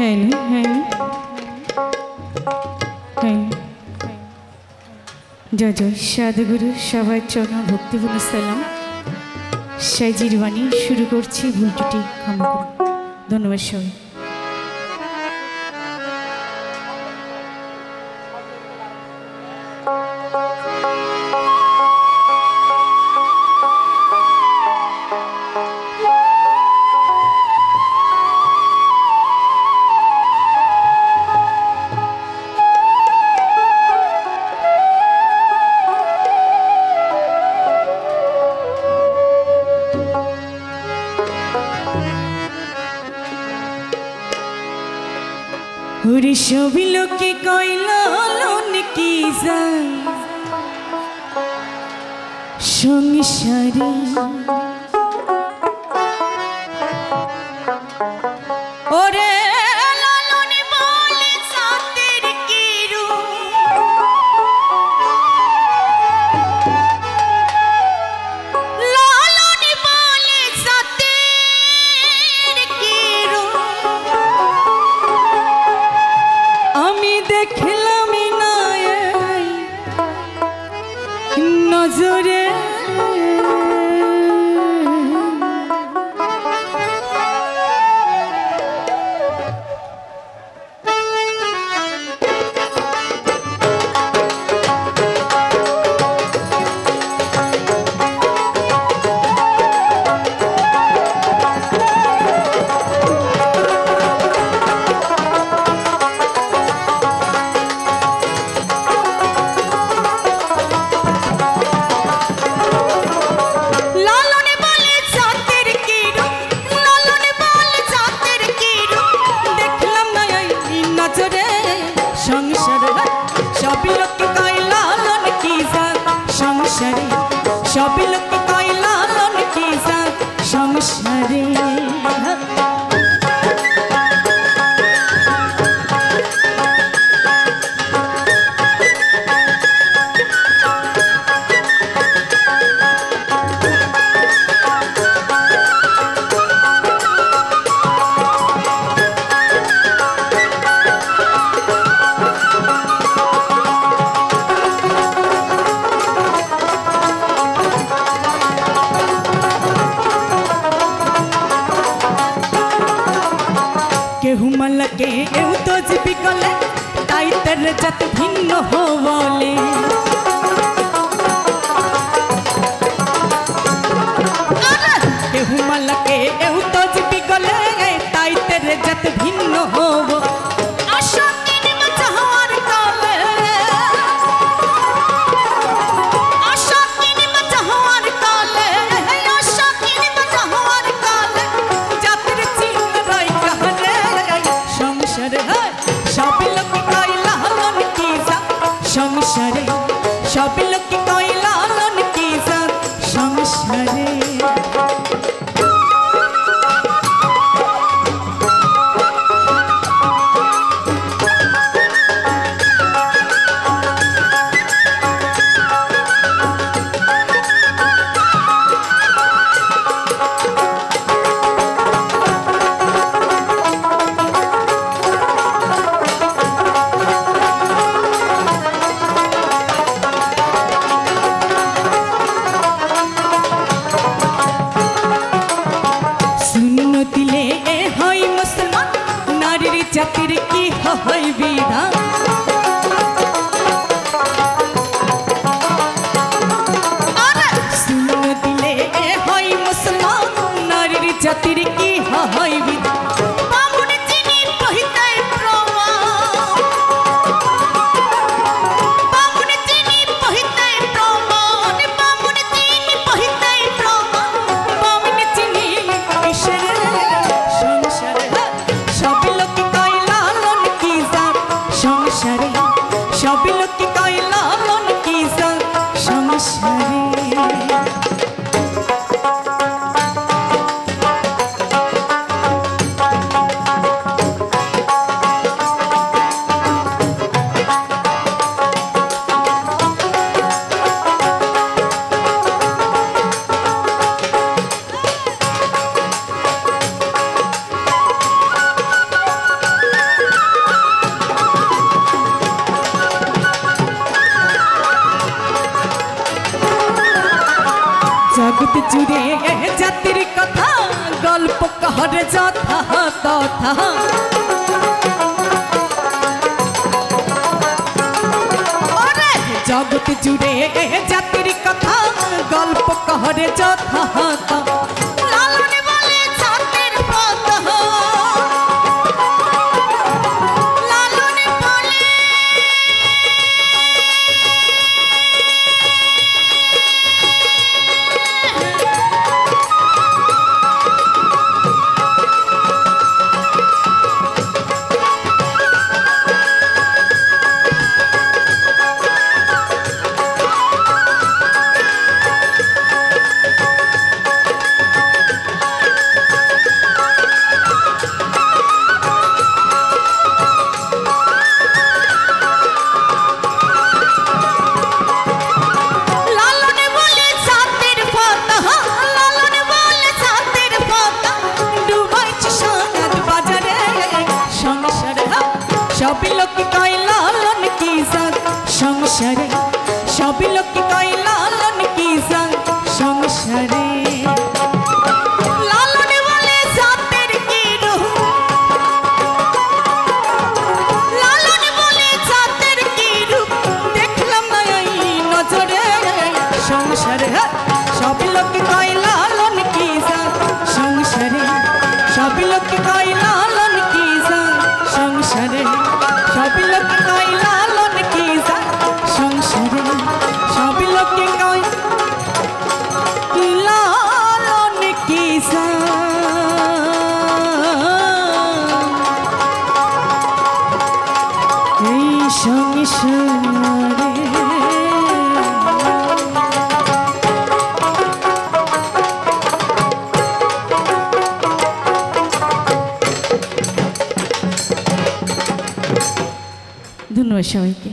Hello hello जय जय साधुगुरु सबाई चरण भक्तिपूर्ण सलाम साइजिर बाणी शुरू करছি भूल त्रुटि क्षमा করুন धन्यवाद सबाई সবই লোকে কইলালন কি যায় সংসারে ওরে লালন বলে সাতের কিরু লালন বলে সাতের কিরু আমি দেখলাম না নজরে সবই লোকে কয় লালন কি যায় সংসারে के एउ तो जीपी कले ताई तेरे जत भिन्न हो बोले केहू मल के एउ तो जीपी कले ताई तेरे जत भिन्न हो आशा तीन मजहर काले आशा तीन मजहर काले आशा तीन मजहर काले जातिर चिन रई कहले সংসারে সবই লোকে কয় লালন কি যায় সংসারে সবই লোকে কয় লালন কি যায় সংসারে জাতির কি হয় বিধান শুনো দিলে হয় মুসলমান নারীর জাতির কি হয় বিধান বামুন চিনি কহিতে প্রমাণ বামুন চিনি কহিতে প্রমাণ বামুন চিনি কহিতে প্রমাণ বামুন চিনি কিসের সংসারে সবই লোকে সংসারে সবই লোকে কয় লালন কি যায় সংসারে জগৎ জুড়ে জাতির কথা গল্প কহরে যথা তথা জগৎ জুড়ে জাতির কথা গল্প কহরে যথা তথা সবই লোক কয় লালন কি জান সংসারে সবই লোক কয় লালন কি জান সংসারে লালন বলে জাতের কি রূপ লালন বলে জাতের কি রূপ দেখলাম না এই নজরে সংসারে সবই লোক কয় লালন কি জান সংসারে সবই লোক কয় লালন কি জান সংসারে সবই লোক কয় লালন কি জান সংসারে সবই লোক কয় লালন কি জান এই সংসারে ধন্যবাদ সবাইকে।